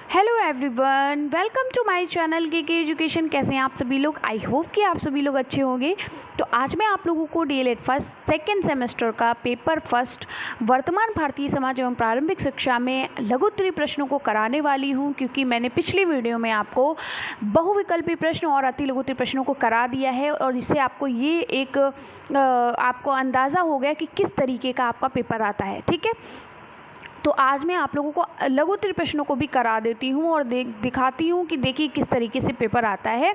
Hello everyone, welcome to my channel K education. कैसे हैं आप सभी लोग? आई होप कि आप सभी लोग अच्छे होंगे। तो आज मैं आप लोगों को डीएलएड फर्स्ट सेकेंड सेमेस्टर का पेपर फर्स्ट वर्तमान भारतीय समाज एवं प्रारंभिक शिक्षा में लघुत्तरीय प्रश्नों को कराने वाली हूं, क्योंकि मैंने पिछली वीडियो में आपको बहुविकल्पी प्रश्न और अति लघुत्तरीय प्रश्नों को करा दिया है और इससे आपको ये एक आपको अंदाज़ा हो गया कि किस तरीके का आपका पेपर आता है। ठीक है, तो आज मैं आप लोगों को लघुत्तरीय प्रश्नों को भी करा देती हूँ और दिखाती हूँ कि देखिए किस तरीके से पेपर आता है।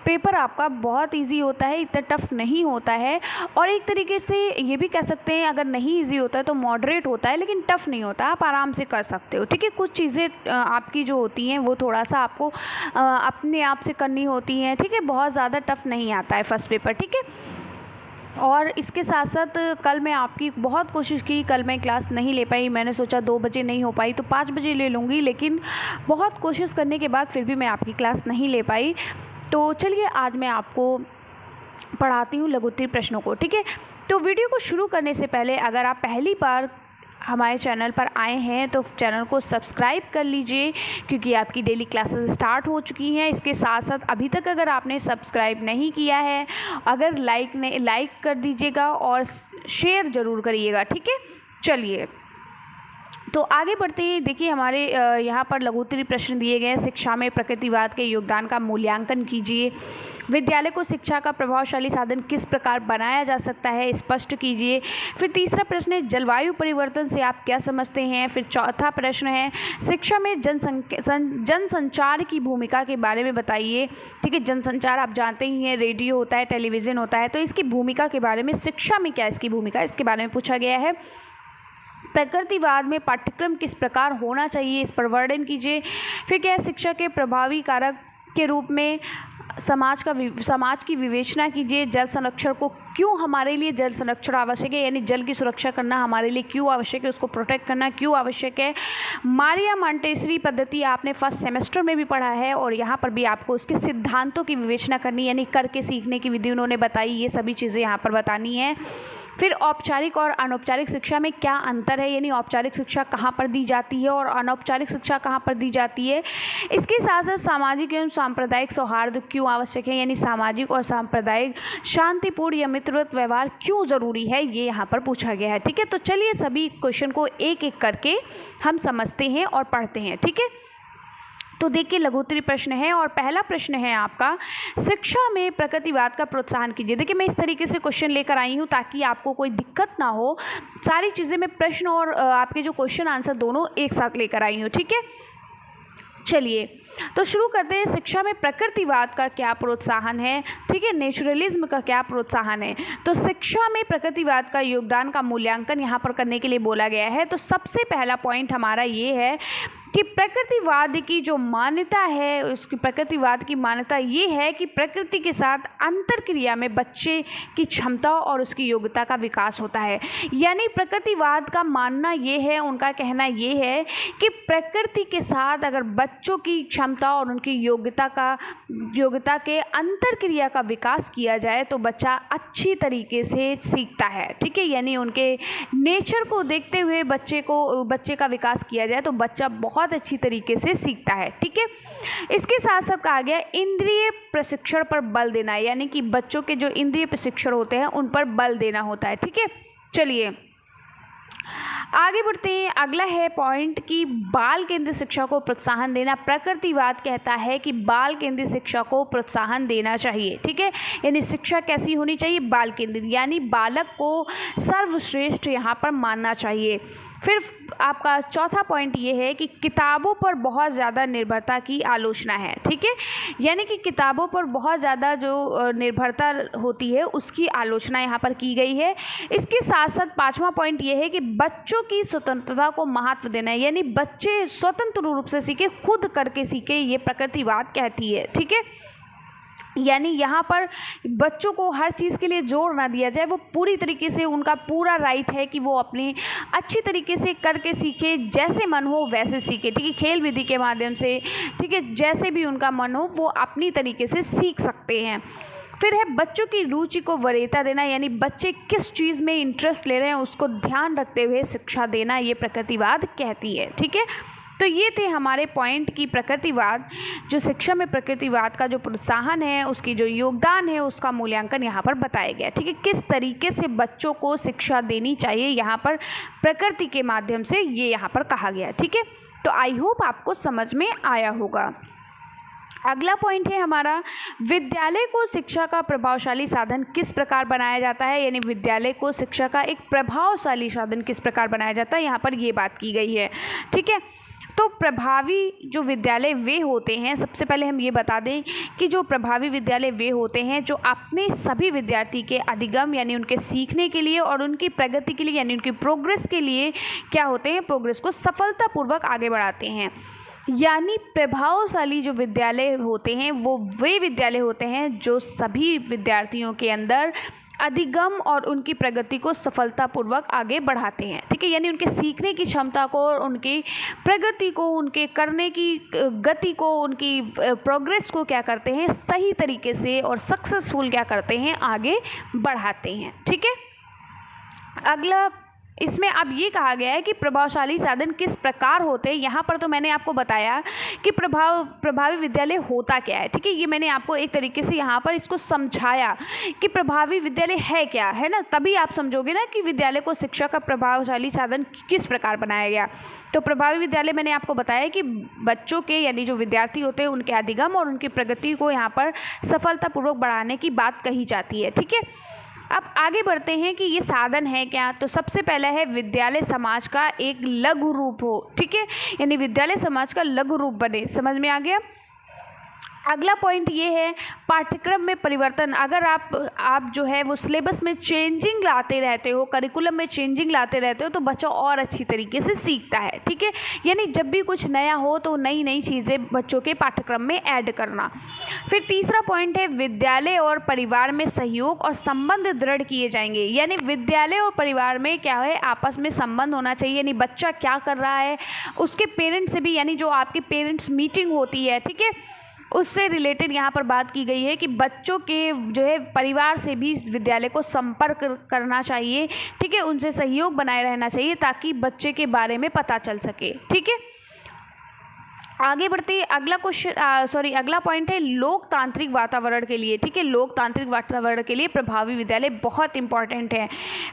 पेपर आपका बहुत इजी होता है, इतना टफ नहीं होता है और एक तरीके से ये भी कह सकते हैं अगर नहीं इजी होता है तो मॉडरेट होता है, लेकिन टफ नहीं होता, आप आराम से कर सकते हो। ठीक है, कुछ चीज़ें आपकी जो होती हैं वो थोड़ा सा आपको अपने आप से करनी होती हैं। ठीक है, बहुत ज़्यादा टफ नहीं आता है फर्स्ट पेपर। ठीक है, और इसके साथ साथ कल मैं आपकी बहुत कोशिश की, कल मैं क्लास नहीं ले पाई। मैंने सोचा 2 बजे नहीं हो पाई तो 5 बजे ले लूँगी, लेकिन बहुत कोशिश करने के बाद फिर भी मैं आपकी क्लास नहीं ले पाई। तो चलिए आज मैं आपको पढ़ाती हूँ लघुत्तरीय प्रश्नों को। ठीक है, तो वीडियो को शुरू करने से पहले अगर आप पहली बार हमारे चैनल पर आए हैं तो चैनल को सब्सक्राइब कर लीजिए, क्योंकि आपकी डेली क्लासेस स्टार्ट हो चुकी हैं। इसके साथ साथ अभी तक अगर आपने सब्सक्राइब नहीं किया है, अगर लाइक कर दीजिएगा और शेयर ज़रूर करिएगा। ठीक है, चलिए तो आगे बढ़ते हैं। देखिए हमारे यहाँ पर लघुत्तरीय प्रश्न दिए गए हैं। शिक्षा में प्रकृतिवाद के योगदान का मूल्यांकन कीजिए। विद्यालय को शिक्षा का प्रभावशाली साधन किस प्रकार बनाया जा सकता है, स्पष्ट कीजिए। फिर तीसरा प्रश्न है जलवायु परिवर्तन से आप क्या समझते हैं। फिर चौथा प्रश्न है शिक्षा में जनसंचार की भूमिका के बारे में बताइए। ठीक है, जनसंचार आप जानते ही हैं, रेडियो होता है, टेलीविज़न होता है, तो इसकी भूमिका के बारे में, शिक्षा में क्या इसकी भूमिका, इसके बारे में पूछा गया है। प्रकृतिवाद में पाठ्यक्रम किस प्रकार होना चाहिए, इस पर वर्णन कीजिए। फिर क्या है शिक्षा के प्रभावी कारक के रूप में समाज की विवेचना कीजिए। जल संरक्षण को क्यों हमारे लिए जल संरक्षण आवश्यक है, यानी जल की सुरक्षा करना हमारे लिए क्यों आवश्यक है, उसको प्रोटेक्ट करना क्यों आवश्यक है। मारिया मॉन्टेसरी पद्धति आपने फर्स्ट सेमेस्टर में भी पढ़ा है और यहाँ पर भी आपको उसके सिद्धांतों की विवेचना करनी, यानी करके सीखने की विधि उन्होंने बताई, ये सभी चीज़ें यहाँ पर बतानी है। फिर औपचारिक और अनौपचारिक शिक्षा में क्या अंतर है, यानी औपचारिक शिक्षा कहाँ पर दी जाती है और अनौपचारिक शिक्षा कहाँ पर दी जाती है। इसके साथ साथ सामाजिक एवं सांप्रदायिक सौहार्द क्यों आवश्यक है, यानी सामाजिक और सांप्रदायिक शांतिपूर्ण या मित्रवत व्यवहार क्यों ज़रूरी है, ये यहाँ पर पूछा गया है। ठीक है, तो चलिए सभी क्वेश्चन को एक एक करके हम समझते हैं और पढ़ते हैं। ठीक है, तो देखिए लघुत्तरीय प्रश्न है और पहला प्रश्न है आपका शिक्षा में प्रकृतिवाद का प्रोत्साहन कीजिए। देखिए मैं इस तरीके से क्वेश्चन लेकर आई हूँ ताकि आपको कोई दिक्कत ना हो। सारी चीज़ें मैं प्रश्न और आपके जो क्वेश्चन आंसर दोनों एक साथ लेकर आई हूँ। ठीक है, चलिए तो शुरू करते हैं। शिक्षा में प्रकृतिवाद का क्या प्रोत्साहन है। ठीक है, नेचुरलिज्म का क्या प्रोत्साहन है। तो शिक्षा में प्रकृतिवाद का योगदान का मूल्यांकन यहाँ पर करने के लिए बोला गया है। तो सबसे पहला पॉइंट हमारा ये है कि प्रकृतिवाद की जो मान्यता है, उसकी प्रकृतिवाद की मान्यता ये है कि प्रकृति के साथ अंतरक्रिया में बच्चे की क्षमता और उसकी योग्यता का विकास होता है। यानी प्रकृतिवाद का मानना ये है, उनका कहना ये है कि प्रकृति के साथ अगर बच्चों की क्षमता और उनकी योग्यता के अंतरक्रिया का विकास किया जाए तो बच्चा अच्छी तरीके से सीखता है। ठीक है, यानी उनके नेचर को देखते हुए बच्चे का विकास किया जाए तो बच्चा बहुत अच्छी तरीके से सीखता है। ठीक है, इसके साथ साथ कहा गया इंद्रिय प्रशिक्षण पर बल देना, यानी कि बच्चों के जो इंद्रिय प्रशिक्षण होते हैं उन पर बल देना होता है। ठीक है, चलिए आगे बढ़ते हैं। अगला है पॉइंट कि बाल केंद्रित शिक्षा को प्रोत्साहन देना। प्रकृतिवाद कहता है कि बाल केंद्रित शिक्षा को प्रोत्साहन देना चाहिए। ठीक है, यानी शिक्षा कैसी होनी चाहिए, बाल केंद्रित, यानी बालक को सर्वश्रेष्ठ यहाँ पर मानना चाहिए। फिर आपका चौथा पॉइंट ये है कि किताबों पर बहुत ज़्यादा निर्भरता की आलोचना है। ठीक है, यानी कि किताबों पर बहुत ज़्यादा जो निर्भरता होती है उसकी आलोचना यहाँ पर की गई है। इसके साथ साथ पांचवा पॉइंट ये है कि बच्चों की स्वतंत्रता को महत्व देना है, यानी बच्चे स्वतंत्र रूप से सीखे, खुद करके सीखे, ये प्रकृतिवाद कहती है। ठीक है, यानी यहाँ पर बच्चों को हर चीज़ के लिए जोर ना दिया जाए, वो पूरी तरीके से उनका पूरा राइट है कि वो अपनी अच्छी तरीके से करके सीखे, जैसे मन हो वैसे सीखे। ठीक है, खेल विधि के माध्यम से, ठीक है, जैसे भी उनका मन हो वो अपनी तरीके से सीख सकते हैं। फिर है बच्चों की रुचि को वरीयता देना, यानी बच्चे किस चीज़ में इंटरेस्ट ले रहे हैं उसको ध्यान रखते हुए शिक्षा देना, ये प्रकृतिवाद कहती है। ठीक है, तो ये थे हमारे पॉइंट की प्रकृतिवाद, जो शिक्षा में प्रकृतिवाद का जो प्रोत्साहन है, उसकी जो योगदान है, उसका मूल्यांकन यहाँ पर बताया गया। ठीक है, किस तरीके से बच्चों को शिक्षा देनी चाहिए यहाँ पर प्रकृति के माध्यम से, ये यहाँ पर कहा गया। ठीक है, तो आई होप आपको समझ में आया होगा। अगला पॉइंट है हमारा, विद्यालय को शिक्षा का प्रभावशाली साधन किस प्रकार बनाया जाता है, यानी विद्यालय को शिक्षा का एक प्रभावशाली साधन किस प्रकार बनाया जाता है, यहाँ पर ये बात की गई है। ठीक है, तो प्रभावी जो विद्यालय वे होते हैं, सबसे पहले हम ये बता दें कि जो प्रभावी विद्यालय वे होते हैं जो अपने सभी विद्यार्थी के अधिगम यानी उनके सीखने के लिए और उनकी प्रगति के लिए यानी उनकी प्रोग्रेस के लिए क्या होते हैं, प्रोग्रेस को सफलतापूर्वक आगे बढ़ाते हैं। यानी प्रभावशाली जो विद्यालय होते हैं वो वे विद्यालय होते हैं जो सभी विद्यार्थियों के अंदर अधिगम और उनकी प्रगति को सफलतापूर्वक आगे बढ़ाते हैं। ठीक है, यानी उनके सीखने की क्षमता को और उनकी प्रगति को, उनके करने की गति को, उनकी प्रोग्रेस को क्या करते हैं, सही तरीके से और सक्सेसफुल क्या करते हैं, आगे बढ़ाते हैं। ठीक है, अगला इसमें अब ये कहा गया है कि प्रभावशाली साधन किस प्रकार होते हैं। यहाँ पर तो मैंने आपको बताया कि प्रभावी विद्यालय होता क्या है। ठीक है, ये मैंने आपको एक तरीके से यहाँ पर इसको समझाया कि प्रभावी विद्यालय है क्या, है ना, तभी आप समझोगे ना कि विद्यालय को शिक्षा का प्रभावशाली साधन किस प्रकार बनाया गया। तो प्रभावी विद्यालय मैंने आपको बताया कि बच्चों के यानी जो विद्यार्थी होते हैं उनके अधिगम और उनकी प्रगति को यहाँ पर सफलतापूर्वक बढ़ाने की बात कही जाती है। ठीक है, अब आगे बढ़ते हैं कि ये साधन है क्या। तो सबसे पहला है विद्यालय समाज का एक लघु रूप हो। ठीक है, यानी विद्यालय समाज का लघु रूप बने। समझ में आ गया। अगला पॉइंट ये है पाठ्यक्रम में परिवर्तन। अगर आप जो है वो सिलेबस में चेंजिंग लाते रहते हो, करिकुलम में चेंजिंग लाते रहते हो, तो बच्चा और अच्छी तरीके से सीखता है। ठीक है, यानी जब भी कुछ नया हो तो नई नई चीज़ें बच्चों के पाठ्यक्रम में ऐड करना। फिर तीसरा पॉइंट है विद्यालय और परिवार में सहयोग और संबंध दृढ़ किए जाएंगे। यानी विद्यालय और परिवार में क्या है, आपस में संबंध होना चाहिए। यानी बच्चा क्या कर रहा है उसके पेरेंट्स से भी, यानी जो आपकी पेरेंट्स मीटिंग होती है, ठीक है, उससे रिलेटेड यहाँ पर बात की गई है कि बच्चों के जो है परिवार से भी विद्यालय को संपर्क करना चाहिए। ठीक है, उनसे सहयोग बनाए रहना चाहिए ताकि बच्चे के बारे में पता चल सके। ठीक है, आगे बढ़ते ही अगला पॉइंट है लोकतांत्रिक वातावरण के लिए। ठीक है, लोकतांत्रिक वातावरण के लिए प्रभावी विद्यालय बहुत इंपॉर्टेंट है।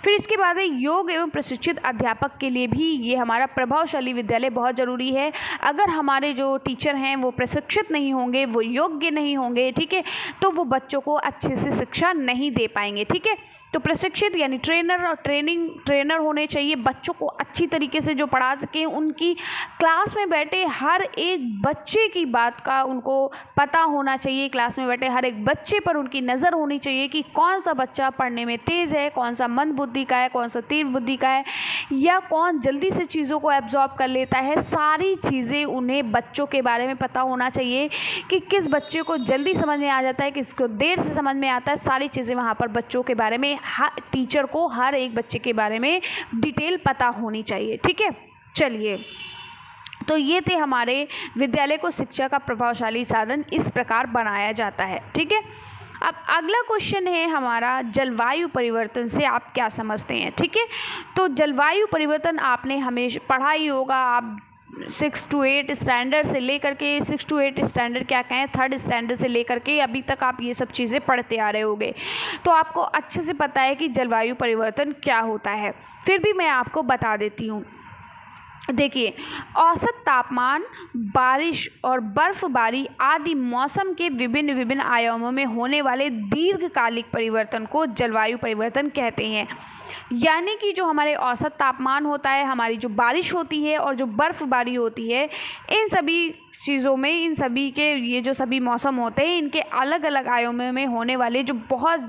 फिर इसके बाद है योग एवं प्रशिक्षित अध्यापक के लिए भी ये हमारा प्रभावशाली विद्यालय बहुत ज़रूरी है। अगर हमारे जो टीचर हैं वो प्रशिक्षित नहीं होंगे, वो योग्य नहीं होंगे, ठीक है, तो वो बच्चों को अच्छे से शिक्षा नहीं दे पाएंगे। ठीक है, तो प्रशिक्षित यानी ट्रेनर होने चाहिए, बच्चों को अच्छी तरीके से जो पढ़ा सकें, उनकी क्लास में बैठे हर एक बच्चे की बात का उनको पता होना चाहिए। क्लास में बैठे हर एक बच्चे पर उनकी नज़र होनी चाहिए कि कौन सा बच्चा पढ़ने में तेज़ है, कौन सा मंद बुद्धि का है, कौन सा तीव्र बुद्धि का है, या कौन जल्दी से चीज़ों को एब्जॉर्ब कर लेता है। सारी चीज़ें उन्हें बच्चों के बारे में पता होना चाहिए कि किस बच्चे को जल्दी समझ में आ जाता है, किसको देर से समझ में आता है। सारी चीज़ें वहाँ पर बच्चों के बारे में टीचर को हर एक बच्चे के बारे में डिटेल पता होनी चाहिए। ठीक है, चलिए, तो ये थे हमारे विद्यालय को शिक्षा का प्रभावशाली साधन इस प्रकार बनाया जाता है। ठीक है, अब अगला क्वेश्चन है हमारा जलवायु परिवर्तन से आप क्या समझते हैं। ठीक है, तो जलवायु परिवर्तन आपने हमेशा पढ़ा ही होगा। आप 6 to 8 स्टैंडर्ड से लेकर के 6 to 8 स्टैंडर्ड क्या कहें, 3rd स्टैंडर्ड से लेकर के अभी तक आप ये सब चीज़ें पढ़ते आ रहे होंगे, तो आपको अच्छे से पता है कि जलवायु परिवर्तन क्या होता है। फिर भी मैं आपको बता देती हूँ। देखिए, औसत तापमान, बारिश और बर्फबारी आदि मौसम के विभिन्न आयामों में होने वाले दीर्घकालिक परिवर्तन को जलवायु परिवर्तन कहते हैं। यानी कि जो हमारे औसत तापमान होता है, हमारी जो बारिश होती है और जो बर्फबारी होती है, इन सभी चीज़ों में, इन सभी के ये जो सभी मौसम होते हैं, इनके अलग अलग आयामों में होने वाले जो बहुत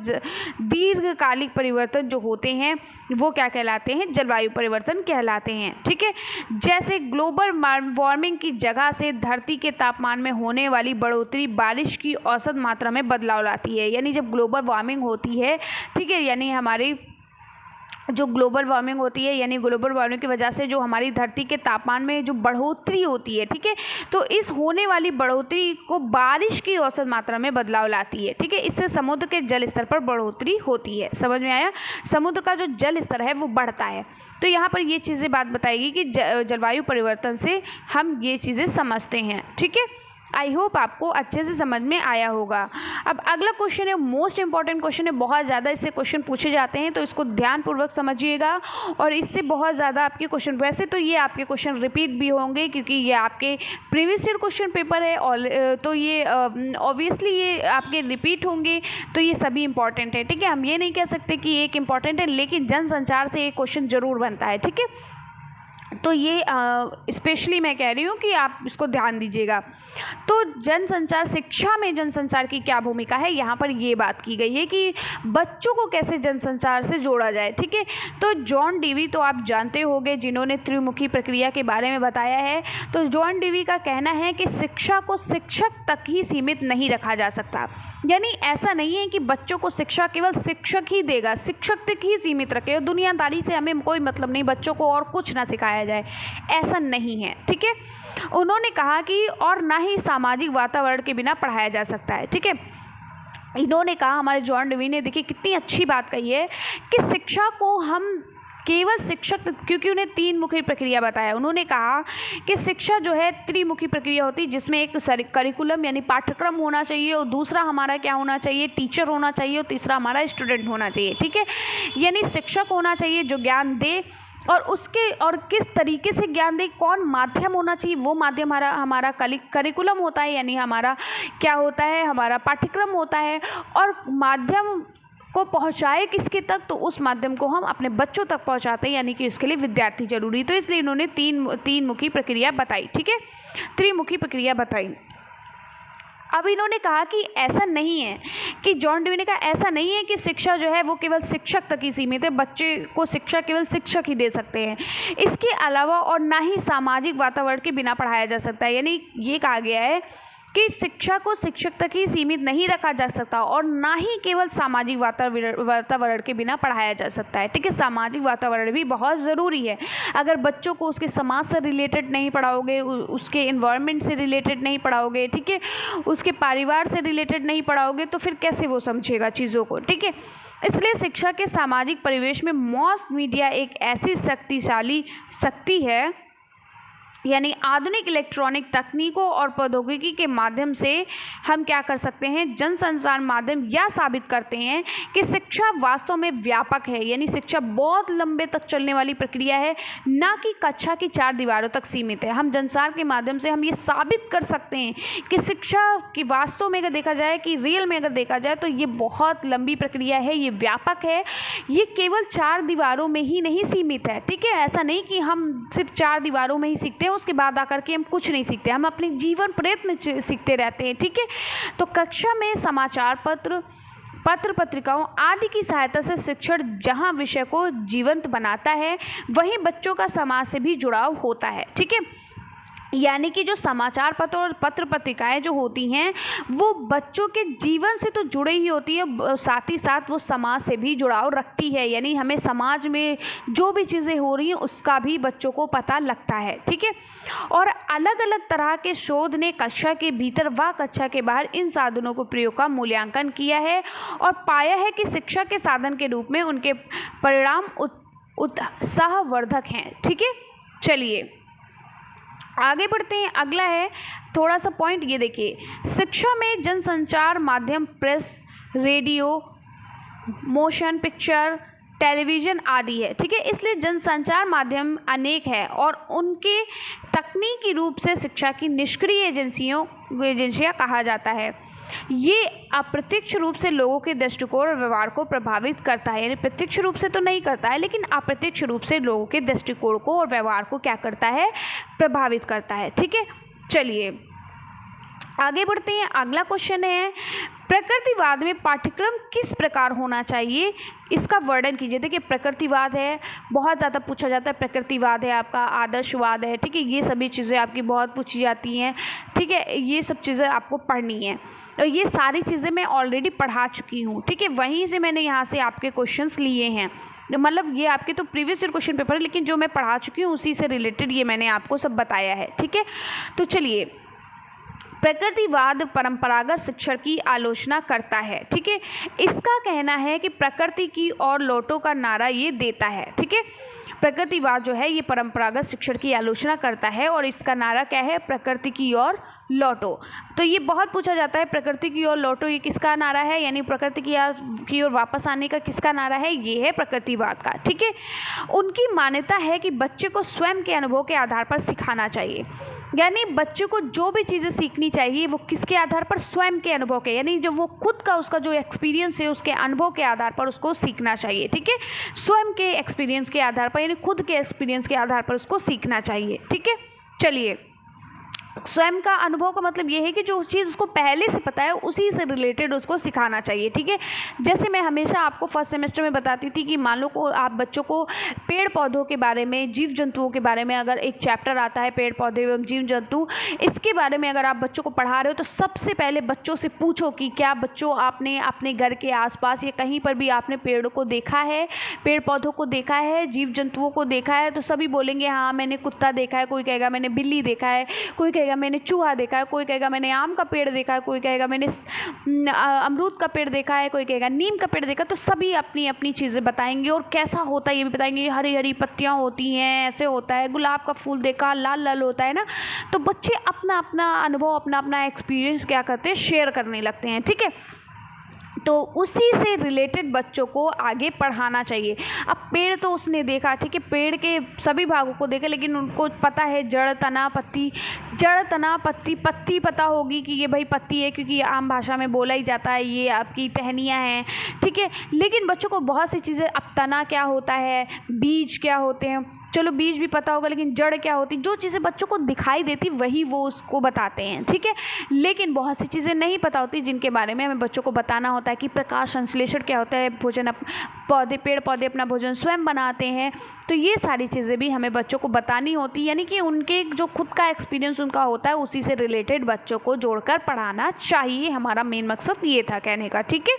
दीर्घकालिक परिवर्तन जो होते हैं वो क्या कहलाते हैं, जलवायु परिवर्तन कहलाते हैं। ठीक है, जैसे ग्लोबल वार्मिंग की जगह से धरती के तापमान में होने वाली बढ़ोतरी बारिश की औसत मात्रा में बदलाव लाती है। यानी जब ग्लोबल वार्मिंग होती है, ठीक है, यानी हमारी जो ग्लोबल वार्मिंग होती है, यानी ग्लोबल वार्मिंग की वजह से जो हमारी धरती के तापमान में जो बढ़ोतरी होती है, ठीक है, तो इस होने वाली बढ़ोतरी को बारिश की औसत मात्रा में बदलाव लाती है, ठीक है। इससे समुद्र के जल स्तर पर बढ़ोतरी होती है। समझ में आया? समुद्र का जो जल स्तर है वो बढ़ता है। तो यहाँ पर ये चीज़ें बात बताएगी कि जलवायु परिवर्तन से हम ये चीज़ें समझते हैं, ठीक है। आई होप आपको अच्छे से समझ में आया होगा। अब अगला क्वेश्चन है, मोस्ट इंपॉर्टेंट क्वेश्चन है, बहुत ज़्यादा इससे क्वेश्चन पूछे जाते हैं, तो इसको ध्यानपूर्वक समझिएगा और इससे बहुत ज़्यादा आपके क्वेश्चन, वैसे तो ये आपके क्वेश्चन रिपीट भी होंगे क्योंकि ये आपके प्रीवियस ईयर क्वेश्चन पेपर है, और तो ये ऑब्वियसली ये आपके रिपीट होंगे, तो ये सभी इंपॉर्टेंट है, ठीक है। हम ये नहीं कह सकते कि एक इंपॉर्टेंट है, लेकिन जनसंचार से एक क्वेश्चन जरूर बनता है, ठीक है। तो ये स्पेशली मैं कह रही हूँ कि आप इसको ध्यान दीजिएगा। तो जनसंचार, शिक्षा में जनसंचार की क्या भूमिका है, यहाँ पर ये बात की गई है कि बच्चों को कैसे जनसंचार से जोड़ा जाए, ठीक है। तो जॉन डीवी तो आप जानते होंगे, जिन्होंने त्रिमुखी प्रक्रिया के बारे में बताया है। तो जॉन डीवी का कहना है कि शिक्षा को शिक्षक तक ही सीमित नहीं रखा जा सकता, यानी ऐसा नहीं है कि बच्चों को शिक्षा केवल शिक्षक ही देगा, शिक्षक तक ही सीमित रखे और दुनियादारी से हमें कोई मतलब नहीं, बच्चों को और कुछ ना सिखाया जाए, ऐसा नहीं है, ठीक है। उन्होंने कहा कि और ना ही सामाजिक वातावरण के बिना पढ़ाया जा सकता है, ठीक है। इन्होंने कहा, हमारे जॉन डीवी ने, देखिए कितनी अच्छी बात कही है कि शिक्षा को हम केवल शिक्षक, क्योंकि उन्हें तीन मुखी प्रक्रिया बताया। उन्होंने कहा कि शिक्षा जो है त्रिमुखी प्रक्रिया होती है, जिसमें एक करिकुलम यानी पाठ्यक्रम होना चाहिए, और दूसरा हमारा क्या होना चाहिए, टीचर होना चाहिए, और तीसरा हमारा स्टूडेंट होना चाहिए, ठीक है। यानी शिक्षक होना चाहिए जो ज्ञान दे, और उसके और किस तरीके से ज्ञान दे, कौन माध्यम होना चाहिए, वो माध्यम हमारा करिकुलम होता है, यानी हमारा क्या होता है, हमारा पाठ्यक्रम होता है, और माध्यम को पहुंचाए किसके तक, तो उस माध्यम को हम अपने बच्चों तक पहुंचाते हैं, यानी कि उसके लिए विद्यार्थी जरूरी। तो इसलिए इन्होंने तीन मुखी प्रक्रिया बताई, ठीक है, त्रिमुखी प्रक्रिया बताई। अब इन्होंने कहा कि ऐसा नहीं है, कि जॉन डीवी ने कहा ऐसा नहीं है कि शिक्षा जो है वो केवल शिक्षक तक ही सीमित है, बच्चे को शिक्षा केवल शिक्षक ही दे सकते हैं, इसके अलावा और ना ही सामाजिक वातावरण के बिना पढ़ाया जा सकता है। यानी ये कहा गया है कि शिक्षा को शिक्षक तक ही सीमित नहीं रखा जा सकता, और ना ही केवल सामाजिक वातावरण के बिना पढ़ाया जा सकता है, ठीक है। सामाजिक वातावरण भी बहुत ज़रूरी है। अगर बच्चों को उसके समाज से रिलेटेड नहीं पढ़ाओगे, उसके इन्वायरमेंट से रिलेटेड नहीं पढ़ाओगे, ठीक है, उसके परिवार से रिलेटेड नहीं पढ़ाओगे, तो फिर कैसे वो समझेगा चीज़ों को, ठीक है। इसलिए शिक्षा के सामाजिक परिवेश में मॉस मीडिया एक ऐसी शक्तिशाली शक्ति है, यानी आधुनिक इलेक्ट्रॉनिक तकनीकों और प्रौद्योगिकी के माध्यम से हम क्या कर सकते हैं, जनसंचार माध्यम यह साबित करते हैं कि शिक्षा वास्तव में व्यापक है, यानी शिक्षा बहुत लंबे तक चलने वाली प्रक्रिया है, ना कि कक्षा की चार दीवारों तक सीमित है। हम जनसंचार के माध्यम से हम ये साबित कर सकते हैं कि शिक्षा की वास्तव में अगर देखा जाए, कि रियल में अगर देखा जाए, तो ये बहुत लंबी प्रक्रिया है, ये व्यापक है, ये केवल चार दीवारों में ही नहीं सीमित है, ठीक है। ऐसा नहीं कि हम सिर्फ चार दीवारों में ही सीखते हैं, उसके बाद आकर के हम कुछ नहीं सीखते, हम अपने जीवन प्रयत्न सीखते रहते हैं, ठीक है। तो कक्षा में समाचार पत्र पत्रिकाओं आदि की सहायता से शिक्षण जहां विषय को जीवंत बनाता है, वहीं बच्चों का समाज से भी जुड़ाव होता है, ठीक है। यानी कि जो समाचार पत्र और पत्र पत्रिकाएं जो होती हैं, वो बच्चों के जीवन से तो जुड़े ही होती है, साथ ही साथ वो समाज से भी जुड़ाव रखती है, यानी हमें समाज में जो भी चीज़ें हो रही हैं उसका भी बच्चों को पता लगता है, ठीक है। और अलग अलग तरह के शोध ने कक्षा के भीतर व कक्षा के बाहर इन साधनों को प्रयोग का मूल्यांकन किया है और पाया है कि शिक्षा के साधन के रूप में उनके परिणाम उत्साहवर्धक हैं, ठीक है। चलिए आगे बढ़ते हैं। अगला है थोड़ा सा पॉइंट, ये देखिए, शिक्षा में जनसंचार माध्यम press, radio, motion picture, television आदि है, ठीक है। इसलिए जनसंचार माध्यम अनेक है और उनके तकनीकी रूप से शिक्षा की निष्क्रिय एजेंसियां कहा जाता है। ये अप्रत्यक्ष रूप से लोगों के दृष्टिकोण और व्यवहार को प्रभावित करता है, यानी प्रत्यक्ष रूप से तो नहीं करता है, लेकिन अप्रत्यक्ष रूप से लोगों के दृष्टिकोण को और व्यवहार को क्या करता है, प्रभावित करता है, ठीक है। चलिए आगे बढ़ते हैं। अगला क्वेश्चन है, प्रकृतिवाद में पाठ्यक्रम किस प्रकार होना चाहिए, इसका वर्णन कीजिए। देखिए प्रकृतिवाद है, बहुत ज़्यादा पूछा जाता है, प्रकृतिवाद है आपका, आदर्शवाद है, ठीक है, ये सभी चीज़ें आपकी बहुत पूछी जाती हैं, ठीक है, ये सब चीज़ें आपको पढ़नी है। और ये सारी चीज़ें मैं ऑलरेडी पढ़ा चुकी हूँ, ठीक है, वहीं से मैंने यहाँ से आपके क्वेश्चंस लिए हैं, मतलब ये आपके तो प्रीवियस ईयर क्वेश्चन पेपर है, लेकिन जो मैं पढ़ा चुकी हूँ उसी से रिलेटेड ये मैंने आपको सब बताया है। ठीक है, तो चलिए, प्रकृतिवाद परंपरागत शिक्षण की आलोचना करता है। ठीक है, इसका कहना है कि प्रकृति की ओर लौटो का नारा ये देता है। ठीक है, प्रकृतिवाद जो है ये परंपरागत शिक्षण की आलोचना करता है और इसका नारा क्या है, प्रकृति की ओर लौटो। तो ये बहुत पूछा जाता है, प्रकृति की ओर लौटो ये किसका नारा है, यानी प्रकृति की ओर वापस आने का किसका नारा है, ये है प्रकृतिवाद का। ठीक है, उनकी मान्यता है कि बच्चे को स्वयं के अनुभव के आधार पर सिखाना चाहिए, यानी बच्चे को जो भी चीज़ें सीखनी चाहिए वो किसके आधार पर, स्वयं के अनुभव के, यानी जो वो खुद का उसका जो एक्सपीरियंस है उसके अनुभव के आधार पर उसको सीखना चाहिए। ठीक है, स्वयं के एक्सपीरियंस के आधार पर, यानी खुद के एक्सपीरियंस के आधार पर उसको सीखना चाहिए। ठीक है, चलिए, स्वयं का अनुभव का मतलब ये है कि जो चीज़ उसको पहले से पता है उसी से रिलेटेड उसको सिखाना चाहिए। ठीक है, जैसे मैं हमेशा आपको फर्स्ट सेमेस्टर में बताती थी कि मान लो को आप बच्चों को पेड़ पौधों के बारे में, जीव जंतुओं के बारे में, अगर एक चैप्टर आता है पेड़ पौधे एवं जीव जंतु, इसके बारे में अगर आप बच्चों को पढ़ा रहे हो तो सबसे पहले बच्चों से पूछो कि क्या बच्चों आपने अपने घर के आसपास या कहीं पर भी आपने पेड़ को देखा है, पेड़ पौधों को देखा है, जीव जंतुओं को देखा है। तो सभी बोलेंगे हाँ मैंने कुत्ता देखा है, कोई कहेगा मैंने बिल्ली देखा है, कोई कहेगा मैंने चूहा देखा है, कोई कहेगा मैंने आम का पेड़ देखा है, कोई कहेगा मैंने अमरूद का पेड़ देखा है, कोई कहेगा नीम का पेड़ देखा। तो सभी अपनी अपनी चीज़ें बताएंगे और कैसा होता है ये भी बताएंगे, हरी हरी पत्तियां होती हैं, ऐसे होता है, गुलाब का फूल देखा, लाल लाल होता है ना। तो बच्चे अपना अपना अनुभव, अपना अपना एक्सपीरियंस क्या करते हैं, शेयर करने लगते हैं। ठीक है, तो उसी से रिलेटेड बच्चों को आगे पढ़ाना चाहिए। अब पेड़ तो उसने देखा, ठीक है, पेड़ के सभी भागों को देखा, लेकिन उनको पता है जड़ तना पत्ती, जड़ तना पत्ती, पत्ती पता होगी कि ये भाई पत्ती है क्योंकि आम भाषा में बोला ही जाता है, ये आपकी टहनियाँ हैं। ठीक है, लेकिन बच्चों को बहुत सी चीज़ें, अब तना क्या होता है, बीज क्या होते हैं, चलो बीज भी पता होगा, लेकिन जड़ क्या होती, जो चीज़ें बच्चों को दिखाई देती वही वो उसको बताते हैं। ठीक है, लेकिन बहुत सी चीज़ें नहीं पता होती जिनके बारे में हमें बच्चों को बताना होता है कि प्रकाश संश्लेषण क्या होता है, भोजन पौधे, पेड़ पौधे अपना भोजन स्वयं बनाते हैं। तो ये सारी चीज़ें भी हमें बच्चों को बतानी होती है, यानी कि उनके जो खुद का एक्सपीरियंस उनका होता है उसी से रिलेटेड बच्चों को जोड़कर पढ़ाना चाहिए। हमारा मेन मकसद ये था कहने का। ठीक है,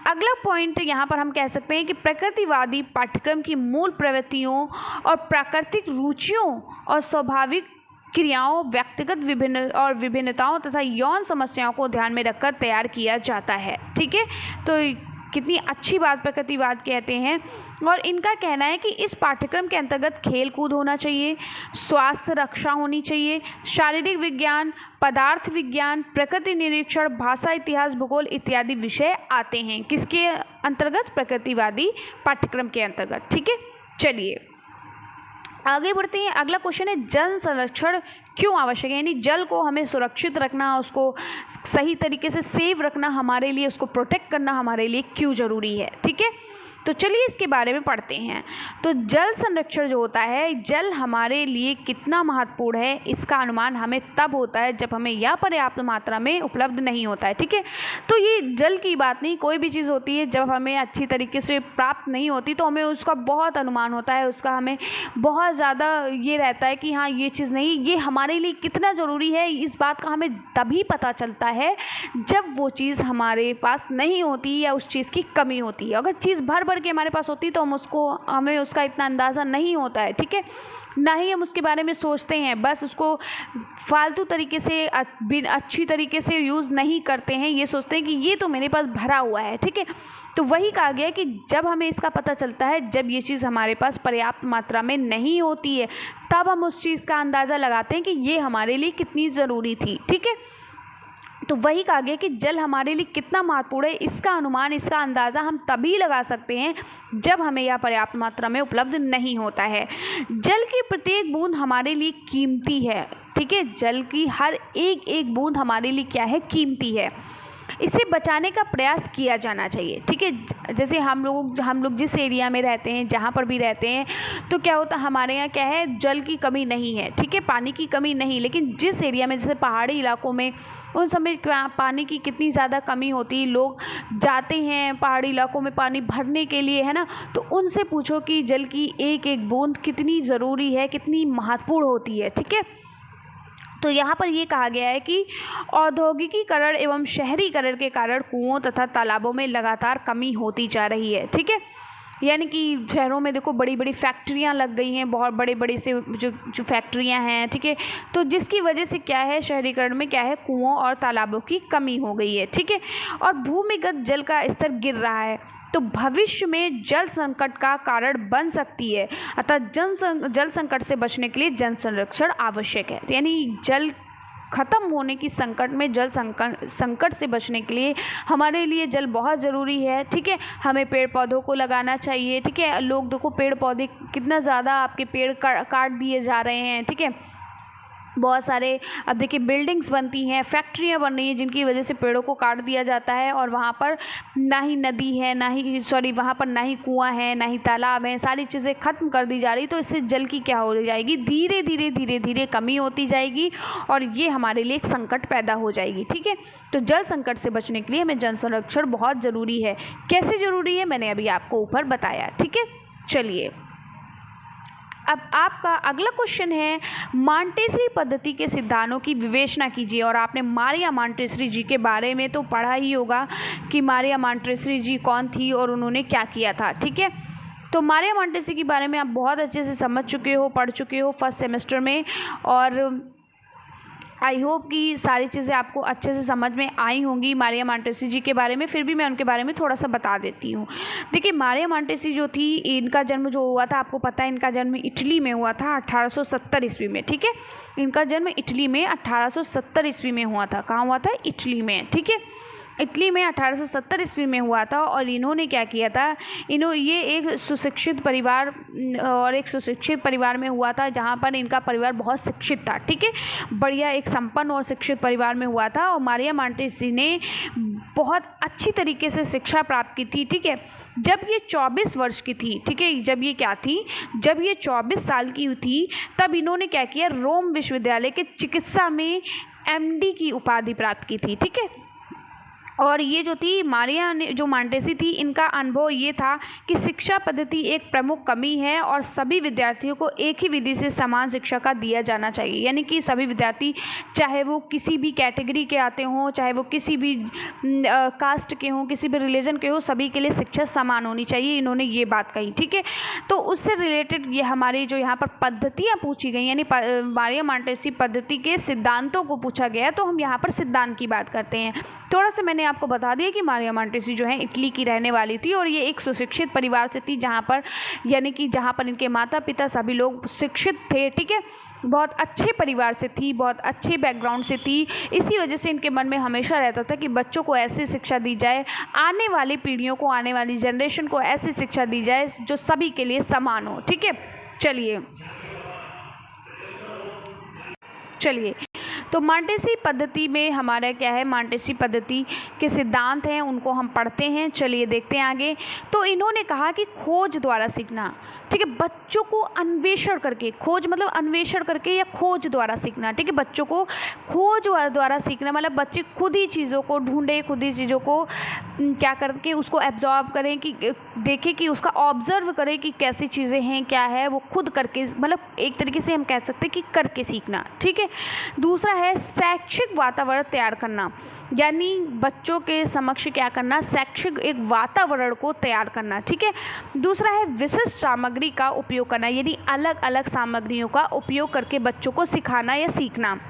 अगला पॉइंट यहाँ पर हम कह सकते हैं कि प्रकृतिवादी पाठ्यक्रम की मूल प्रवृत्तियों और प्राकृतिक रुचियों और स्वाभाविक क्रियाओं, व्यक्तिगत विभिन्नताओं तथा यौन समस्याओं को ध्यान में रखकर तैयार किया जाता है। ठीक है, तो कितनी अच्छी बात प्रकृतिवाद कहते हैं। और इनका कहना है कि इस पाठ्यक्रम के अंतर्गत खेल कूद होना चाहिए, स्वास्थ्य रक्षा होनी चाहिए, शारीरिक विज्ञान, पदार्थ विज्ञान, प्रकृति निरीक्षण, भाषा, इतिहास, भूगोल इत्यादि विषय आते हैं। किसके अंतर्गत, प्रकृतिवादी पाठ्यक्रम के अंतर्गत। ठीक है, चलिए आगे बढ़ते हैं। अगला क्वेश्चन है जल संरक्षण क्यों आवश्यक है, यानी जल को हमें सुरक्षित रखना, उसको सही तरीके से सेव रखना हमारे लिए, उसको प्रोटेक्ट करना हमारे लिए क्यों ज़रूरी है। ठीक है, तो चलिए इसके बारे में पढ़ते हैं। तो जल संरक्षण जो होता है, जल हमारे लिए कितना महत्वपूर्ण है इसका अनुमान हमें तब होता है जब हमें यह पर्याप्त मात्रा में उपलब्ध नहीं होता है। ठीक है, तो ये जल की बात नहीं, कोई भी चीज़ होती है जब हमें अच्छी तरीके से प्राप्त नहीं होती तो हमें उसका बहुत अनुमान होता है, उसका हमें बहुत ज़्यादा ये रहता है कि हाँ ये चीज़ नहीं, ये हमारे लिए कितना ज़रूरी है, इस बात का हमें तभी पता चलता है जब वो चीज़ हमारे पास नहीं होती या उस चीज़ की कमी होती है। अगर चीज़ भर के हमारे पास होती तो हमें उसका इतना अंदाज़ा नहीं होता है। ठीक है, ना ही हम उसके बारे में सोचते हैं, बस उसको फालतू तरीके से अच्छी तरीके से यूज़ नहीं करते हैं, ये सोचते हैं कि ये तो मेरे पास भरा हुआ है। ठीक है, तो वही कहा गया कि जब हमें इसका पता चलता है, जब ये चीज़ हमारे पास पर्याप्त मात्रा में नहीं होती है, तब हम उस चीज़ का अंदाज़ा लगाते हैं कि ये हमारे लिए कितनी ज़रूरी थी। ठीक है, तो वही कहा गया कि जल हमारे लिए कितना महत्वपूर्ण है, इसका अनुमान, इसका अंदाज़ा हम तभी लगा सकते हैं जब हमें यह पर्याप्त मात्रा में उपलब्ध नहीं होता है। जल की प्रत्येक बूंद हमारे लिए कीमती है। ठीक है, जल की हर एक एक बूंद हमारे लिए क्या है, कीमती है, इसे बचाने का प्रयास किया जाना चाहिए। ठीक है, जैसे हम लोग जिस एरिया में रहते हैं, जहाँ पर भी रहते हैं, तो क्या होता है हमारे यहाँ क्या है, जल की कमी नहीं है। ठीक है, पानी की कमी नहीं, लेकिन जिस एरिया में जैसे पहाड़ी इलाकों में उन समय पानी की कितनी ज़्यादा कमी होती है, लोग जाते हैं पहाड़ी इलाकों में पानी भरने के लिए, है ना, तो उनसे पूछो कि जल की एक एक बूंद कितनी ज़रूरी है, कितनी महत्वपूर्ण होती है। ठीक है, तो यहाँ पर ये कहा गया है कि औद्योगिकीकरण एवं शहरीकरण के कारण कुओं तथा तालाबों में लगातार कमी होती जा रही है। ठीक है, यानी कि शहरों में देखो बड़ी बड़ी फैक्ट्रियाँ लग गई हैं, बहुत बड़े बड़े से जो फैक्ट्रियाँ हैं, ठीक है। तो जिसकी वजह से क्या है, शहरीकरण में क्या है, कुओं और तालाबों की कमी हो गई है, ठीक है। और भूमिगत जल का स्तर गिर रहा है, तो भविष्य में जल संकट का कारण बन सकती है। अतः जल संकट से बचने के लिए जल संरक्षण आवश्यक है। यानी जल खत्म होने की संकट में जल संकट से बचने के लिए हमारे लिए जल बहुत ज़रूरी है, ठीक है। हमें पेड़ पौधों को लगाना चाहिए, ठीक है। लोग देखो पेड़ पौधे कितना ज़्यादा आपके पेड़ काट दिए जा रहे हैं, ठीक है। बहुत सारे अब देखिए बिल्डिंग्स बनती हैं, फैक्ट्रियाँ बन रही हैं, जिनकी वजह से पेड़ों को काट दिया जाता है और वहाँ पर ना ही नदी है, वहाँ पर ना ही कुआं है, ना ही तालाब है, सारी चीज़ें ख़त्म कर दी जा रही। तो इससे जल की क्या हो जाएगी, धीरे धीरे कमी होती जाएगी और ये हमारे लिए एक संकट पैदा हो जाएगी, ठीक है। तो जल संकट से बचने के लिए हमें जल संरक्षण बहुत ज़रूरी है। कैसे ज़रूरी है मैंने अभी आपको ऊपर बताया, ठीक है। चलिए अब आपका अगला क्वेश्चन है, मॉन्टेसरी पद्धति के सिद्धांतों की विवेचना कीजिए। और आपने मारिया मॉन्टेसरी जी के बारे में तो पढ़ा ही होगा कि मारिया मॉन्टेसरी जी कौन थी और उन्होंने क्या किया था, ठीक है। तो मारिया मॉन्टेसरी के बारे में आप बहुत अच्छे से समझ चुके हो, पढ़ चुके हो फर्स्ट सेमेस्टर में, और आई होप कि सारी चीज़ें आपको अच्छे से समझ में आई होंगी मारिया मॉन्टेसरी जी के बारे में। फिर भी मैं उनके बारे में थोड़ा सा बता देती हूँ। देखिए मारिया मॉन्टेसरी जो थी, इनका जन्म जो हुआ था, आपको पता है इनका जन्म इटली में हुआ था 1870 ईस्वी में, ठीक है। इनका जन्म इटली में 1870 ईस्वी में हुआ था। कहाँ हुआ था, इटली में, ठीक है। इटली में 1870 ईस्वी में हुआ था। और इन्होंने क्या किया था, ये एक सुशिक्षित परिवार में हुआ था, जहाँ पर इनका परिवार बहुत शिक्षित था, ठीक है। बढ़िया एक संपन्न और शिक्षित परिवार में हुआ था। और मारिया मॉन्टेसरी ने बहुत अच्छी तरीके से शिक्षा प्राप्त की थी, ठीक है। जब ये 24 वर्ष की थी, ठीक है, जब ये 24 साल की थी, तब इन्होंने क्या किया, रोम विश्वविद्यालय के चिकित्सा में MD की उपाधि प्राप्त की थी, ठीक है। और ये जो थी मारिया ने जो मॉन्टेसरी थी, इनका अनुभव ये था कि शिक्षा पद्धति एक प्रमुख कमी है और सभी विद्यार्थियों को एक ही विधि से समान शिक्षा का दिया जाना चाहिए। यानी कि सभी विद्यार्थी, चाहे वो किसी भी कैटेगरी के आते हों, चाहे वो किसी भी कास्ट के हों, किसी भी रिलीजन के हों, सभी के लिए शिक्षा समान होनी चाहिए। इन्होंने ये बात कही, ठीक है। तो उससे रिलेटेड ये हमारी जो यहाँ पर पद्धतियाँ पूछी गई, यानी मारिया मॉन्टेसरी पद्धति के सिद्धांतों को पूछा गया, तो हम यहाँ पर सिद्धांत की बात करते हैं। थोड़ा सा मैंने आपको बता दिया कि मारिया मॉन्टेसरी जो है इटली की रहने वाली थी और ये एक सुशिक्षित परिवार से थी, जहाँ पर इनके माता पिता सभी लोग शिक्षित थे, ठीक है। बहुत अच्छे परिवार से थी, बहुत अच्छे बैकग्राउंड से थी। इसी वजह से इनके मन में हमेशा रहता था कि बच्चों को ऐसी शिक्षा दी जाए, आने वाली पीढ़ियों को, आने वाली जनरेशन को ऐसी शिक्षा दी जाए जो सभी के लिए समान हो, ठीक है। चलिए तो मॉन्टेसरी पद्धति में हमारा क्या है, मॉन्टेसरी पद्धति के सिद्धांत हैं, उनको हम पढ़ते हैं। चलिए देखते हैं आगे। तो इन्होंने कहा कि खोज द्वारा सीखना, ठीक है, बच्चों को अन्वेषण करके, खोज मतलब अन्वेषण करके या खोज द्वारा सीखना, ठीक है। बच्चों को खोज द्वारा सीखना मतलब बच्चे खुद ही चीज़ों को ढूंढे, खुद ही चीज़ों को क्या करके उसको एब्जॉर्ब करें, कि देखें, कि उसका ऑब्जर्व करें कि कैसी चीज़ें हैं, क्या है, वो खुद करके, मतलब एक तरीके से हम कह सकते हैं कि करके सीखना, ठीक है। दूसरा है शैक्षिक वातावरण तैयार करना, यानी बच्चों के समक्ष क्या करना, शैक्षिक एक वातावरण को तैयार करना, ठीक है। दूसरा है विशिष्ट सामग्री का उपयोग करना, यानी अलग अलग सामग्रियों का उपयोग करके बच्चों को सिखाना या सीखना।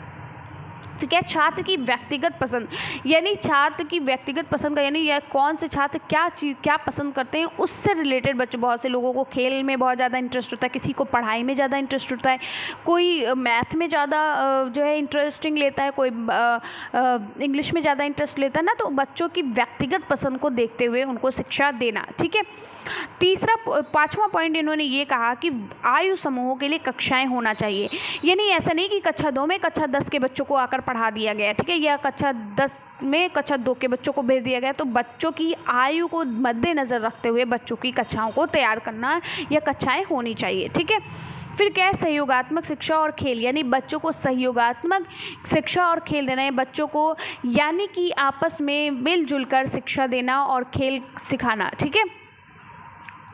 ठीक है। छात्र की व्यक्तिगत पसंद, यानी छात्र की व्यक्तिगत पसंद का, यानी कौन से छात्र क्या पसंद करते हैं, उससे रिलेटेड बच्चे, बहुत से लोगों को खेल में बहुत ज़्यादा इंटरेस्ट होता है, किसी को पढ़ाई में ज़्यादा इंटरेस्ट होता है, कोई मैथ में ज़्यादा जो है इंटरेस्टिंग लेता है, कोई इंग्लिश में ज़्यादा इंटरेस्ट लेता है ना। तो बच्चों की व्यक्तिगत पसंद को देखते हुए उनको शिक्षा देना, ठीक है। पांचवा पॉइंट इन्होंने ये कहा कि आयु समूहों के लिए कक्षाएं होना चाहिए, यानी ऐसा नहीं कि कक्षा 2 में कक्षा 10 के बच्चों को आकर पढ़ा दिया गया, ठीक है, या कक्षा 10 में कक्षा 2 के बच्चों को भेज दिया गया। तो बच्चों की आयु को मद्देनज़र रखते हुए बच्चों की कक्षाओं को तैयार करना या कक्षाएं होनी चाहिए, ठीक है। फिर क्या है, सहयोगात्मक शिक्षा और खेल, यानी बच्चों को सहयोगात्मक शिक्षा और खेल देना है बच्चों को, यानी कि आपस में मिलजुल कर शिक्षा देना और खेल सिखाना, ठीक है।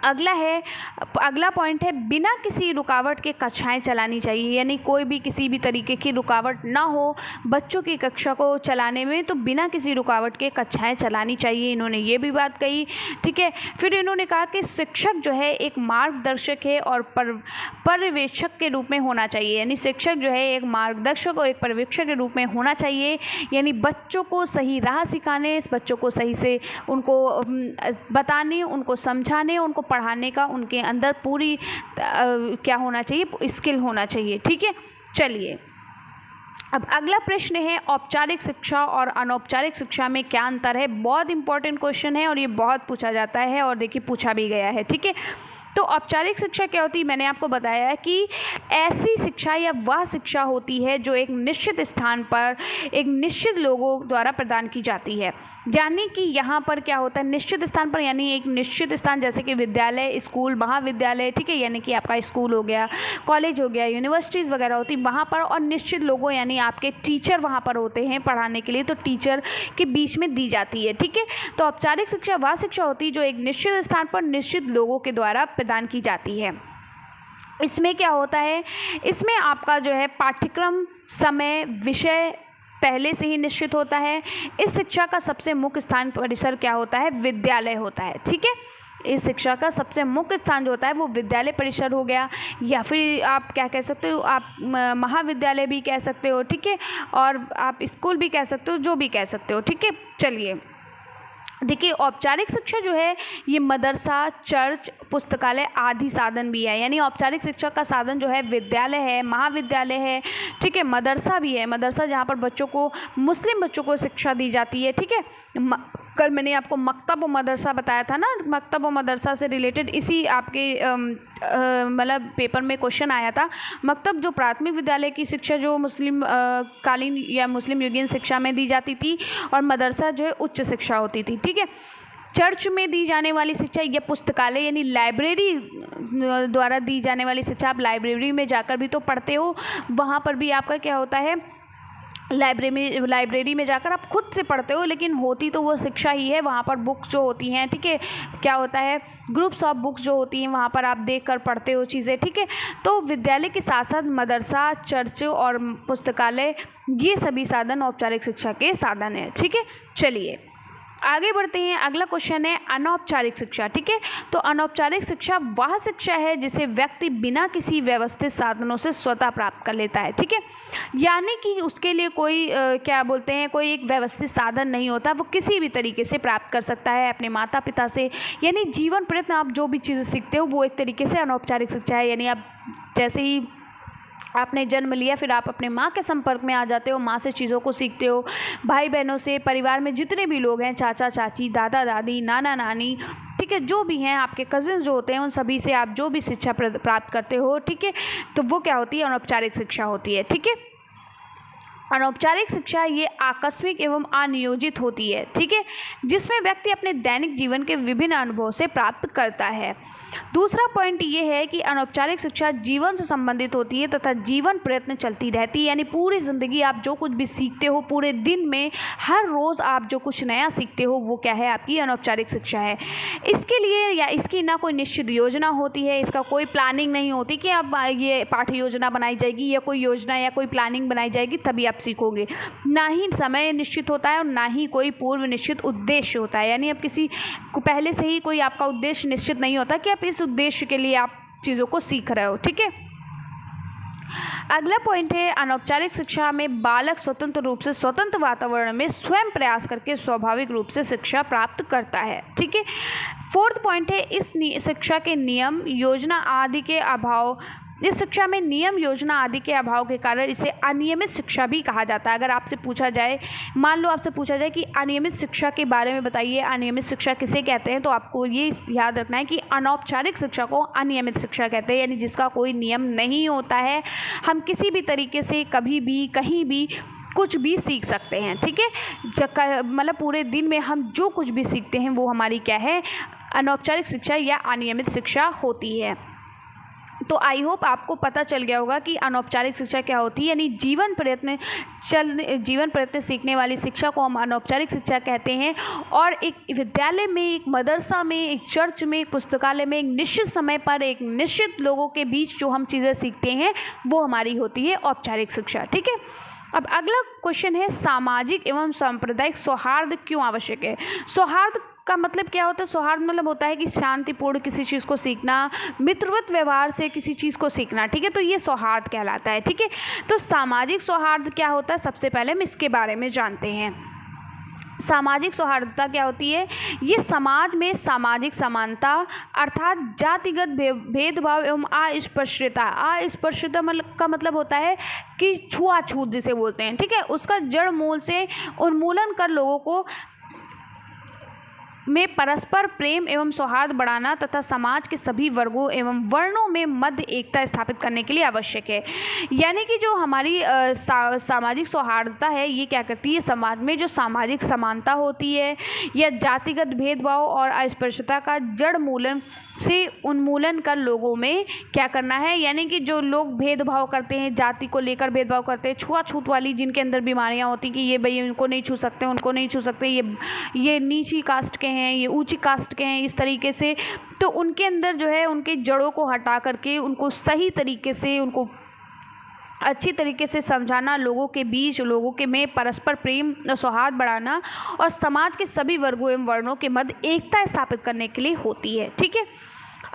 अगला पॉइंट है बिना किसी रुकावट के कक्षाएं चलानी चाहिए, यानी कोई भी किसी भी तरीके की रुकावट ना हो बच्चों की कक्षा को चलाने में, तो बिना किसी रुकावट के कक्षाएं चलानी चाहिए, इन्होंने ये भी बात कही। ठीक है, फिर इन्होंने कहा कि शिक्षक जो है एक मार्गदर्शक है और पर्यवेक्षक के रूप में होना चाहिए, यानी शिक्षक जो है एक मार्गदर्शक और एक पर्यवेक्षक के रूप में होना चाहिए, यानी बच्चों को सही राह सिखाने, बच्चों को सही से उनको बताने, उनको समझाने, उनको पढ़ाने का उनके अंदर पूरी क्या होना चाहिए, स्किल होना चाहिए। ठीक है, चलिए अब अगला प्रश्न है औपचारिक शिक्षा और अनौपचारिक शिक्षा में क्या अंतर है। बहुत इंपॉर्टेंट क्वेश्चन है और ये बहुत पूछा जाता है और देखिए पूछा भी गया है। ठीक है, तो औपचारिक शिक्षा क्या होती है, मैंने आपको बताया है कि ऐसी शिक्षा या वह शिक्षा होती है जो एक निश्चित स्थान पर एक निश्चित लोगों द्वारा प्रदान की जाती है, यानी कि यहाँ पर क्या होता है निश्चित स्थान पर, यानी एक निश्चित स्थान जैसे कि विद्यालय, स्कूल, महाविद्यालय। ठीक है, यानी कि आपका स्कूल हो गया, कॉलेज हो गया, यूनिवर्सिटीज़ वगैरह होती वहाँ पर, और निश्चित लोगों यानी आपके टीचर वहाँ पर होते हैं पढ़ाने के लिए, तो टीचर के बीच में दी जाती है। ठीक है, तो औपचारिक शिक्षा वह शिक्षा होती है जो एक निश्चित स्थान पर निश्चित लोगों के द्वारा प्रदान की जाती है। इसमें क्या होता है, इसमें आपका जो है पाठ्यक्रम, समय, विषय पहले से ही निश्चित होता है। इस शिक्षा का सबसे मुख्य स्थान परिसर क्या होता है, विद्यालय होता है। ठीक है, इस शिक्षा का सबसे मुख्य स्थान जो होता है वो विद्यालय परिसर हो गया, या फिर आप क्या कह सकते हो, आप महाविद्यालय भी कह सकते हो। ठीक है, और आप स्कूल भी कह सकते हो, जो भी कह सकते हो। ठीक है, चलिए देखिए औपचारिक शिक्षा जो है ये मदरसा, चर्च, पुस्तकालय आदि साधन भी है, यानी औपचारिक शिक्षा का साधन जो है विद्यालय है, महाविद्यालय है। ठीक है, मदरसा भी है, मदरसा जहाँ पर बच्चों को, मुस्लिम बच्चों को शिक्षा दी जाती है। ठीक है, कल मैंने आपको मकतब व मदरसा बताया था ना, मकतब व मदरसा से रिलेटेड इसी आपके मतलब पेपर में क्वेश्चन आया था। मकतब जो प्राथमिक विद्यालय की शिक्षा जो मुस्लिम कालीन या मुस्लिम युगीन शिक्षा में दी जाती थी, और मदरसा जो है उच्च शिक्षा होती थी। ठीक है, चर्च में दी जाने वाली शिक्षा या पुस्तकालय यानी लाइब्रेरी द्वारा दी जाने वाली शिक्षा, आप लाइब्रेरी में जाकर भी तो पढ़ते हो, वहाँ पर भी आपका क्या होता है, लाइब्रेरी में जाकर आप खुद से पढ़ते हो, लेकिन होती तो वो शिक्षा ही है। वहाँ पर बुक्स जो होती हैं, ठीक है, क्या होता है, ग्रुप्स ऑफ बुक्स जो होती हैं वहाँ पर आप देख कर पढ़ते हो चीज़ें। ठीक है, तो विद्यालय के साथ साथ मदरसा, चर्च और पुस्तकालय ये सभी साधन औपचारिक शिक्षा के साधन हैं। ठीक है, चलिए आगे बढ़ते हैं। अगला क्वेश्चन है अनौपचारिक शिक्षा। ठीक है, तो अनौपचारिक शिक्षा वह शिक्षा है जिसे व्यक्ति बिना किसी व्यवस्थित साधनों से स्वतः प्राप्त कर लेता है। ठीक है, यानी कि उसके लिए कोई क्या बोलते हैं, कोई एक व्यवस्थित साधन नहीं होता, वो किसी भी तरीके से प्राप्त कर सकता है अपने माता पिता से, यानी जीवन प्रयत्न आप जो भी चीज़ें सीखते हो वो एक तरीके से अनौपचारिक शिक्षा है। यानी आप जैसे ही आपने जन्म लिया फिर आप अपने माँ के संपर्क में आ जाते हो, माँ से चीज़ों को सीखते हो, भाई बहनों से, परिवार में जितने भी लोग हैं, चाचा चाची, दादा दादी, नाना नानी, ठीक है, जो भी हैं आपके कजिन्स जो होते हैं, उन सभी से आप जो भी शिक्षा प्राप्त करते हो, ठीक है, तो वो क्या होती है, अनौपचारिक शिक्षा होती है। ठीक है, अनौपचारिक शिक्षा ये आकस्मिक एवं अनियोजित होती है। ठीक है, जिसमें व्यक्ति अपने दैनिक जीवन के विभिन्न अनुभवों से प्राप्त करता है। दूसरा पॉइंट ये है कि अनौपचारिक शिक्षा जीवन से संबंधित होती है तथा जीवन प्रयत्न चलती रहती है, यानी पूरी ज़िंदगी आप जो कुछ भी सीखते हो, पूरे दिन में हर रोज़ आप जो कुछ नया सीखते हो, वो क्या है, आपकी अनौपचारिक शिक्षा है। इसके लिए या इसकी ना कोई निश्चित योजना होती है, इसका कोई प्लानिंग नहीं होती कि अब ये पाठ्य योजना बनाई जाएगी या कोई योजना या कोई प्लानिंग बनाई जाएगी तभी आप सीखोगे, ना ही समय निश्चित होता है और ना ही कोई पूर्व निश्चित उद्देश्य होता है, यानी अब किसी को पहले से ही कोई आपका उद्देश्य निश्चित नहीं होता कि आप इस उद्देश्य के लिए आप चीज़ों को सीख रहे हो। ठीक है, अगला पॉइंट है अनौपचारिक शिक्षा में बालक स्वतंत्र रूप से स्वतंत्र वातावरण में स्वयं प्रयास करके स्वाभाविक रूप से शिक्षा प्राप्त करता है। ठीक है, फोर्थ पॉइंट है इस शिक्षा के नियम, योजना आदि के अभाव, इस शिक्षा में नियम, योजना आदि के अभाव के कारण इसे अनियमित शिक्षा भी कहा जाता है। अगर आपसे पूछा जाए, मान लो आपसे पूछा जाए कि अनियमित शिक्षा के बारे में बताइए, अनियमित शिक्षा किसे कहते हैं, तो आपको ये याद रखना है कि अनौपचारिक शिक्षा को अनियमित शिक्षा कहते हैं, यानी जिसका कोई नियम नहीं होता है, हम किसी भी तरीके से कभी भी कहीं भी कुछ भी सीख सकते हैं। ठीक है, मतलब पूरे दिन में हम जो कुछ भी सीखते हैं वो हमारी क्या है, अनौपचारिक शिक्षा या अनियमित शिक्षा होती है। तो आई होप आपको पता चल गया होगा कि अनौपचारिक शिक्षा क्या होती है, यानी जीवन प्रयत्न सीखने वाली शिक्षा को हम अनौपचारिक शिक्षा कहते हैं। और एक विद्यालय में, एक मदरसा में, एक चर्च में, एक पुस्तकालय में एक निश्चित समय पर एक निश्चित लोगों के बीच जो हम चीज़ें सीखते हैं वो हमारी होती है औपचारिक शिक्षा। ठीक है, अब अगला क्वेश्चन है, सामाजिक एवं सांप्रदायिक सौहार्द क्यों आवश्यक है? सौहार्द का मतलब क्या होता है? सौहार्द मतलब होता है कि शांतिपूर्ण किसी चीज़ को सीखना, मित्रवत व्यवहार से किसी चीज़ को सीखना। ठीक है, तो ये सौहार्द कहलाता है। ठीक है, तो सामाजिक सौहार्द क्या होता है, सबसे पहले हम इसके बारे में जानते हैं। सामाजिक सौहार्दता क्या होती है? ये समाज में सामाजिक समानता अर्थात जातिगत भेदभाव एवं अस्पृश्यता का मतलब होता है कि छुआछूत जिसे बोलते हैं, ठीक है, उसका जड़ मूल से उन्मूलन कर लोगों को में परस्पर प्रेम एवं सौहार्द बढ़ाना तथा समाज के सभी वर्गों एवं वर्णों में मध्य एकता स्थापित करने के लिए आवश्यक है। यानी कि जो हमारी सामाजिक सौहार्दता है ये क्या करती है? समाज में जो सामाजिक समानता होती है या जातिगत भेदभाव और अस्पृश्यता का जड़ मूलन से उन्मूलन कर लोगों में क्या करना है, यानी कि जो लोग भेदभाव करते हैं, जाति को लेकर भेदभाव करते हैं, छुआछूत वाली जिनके अंदर बीमारियां होती कि ये भाई उनको नहीं छू सकते, उनको नहीं छू सकते, ये नीची कास्ट के हैं, ये ऊंची कास्ट के हैं, इस तरीके से, तो उनके अंदर जो है उनके जड़ों को हटा करके उनको सही तरीके से, उनको अच्छी तरीके से समझाना, लोगों के बीच, लोगों के में परस्पर प्रेम सौहार्द बढ़ाना और समाज के सभी वर्गों एवं वर्णों के मध्य एकता स्थापित करने के लिए होती है। ठीक है,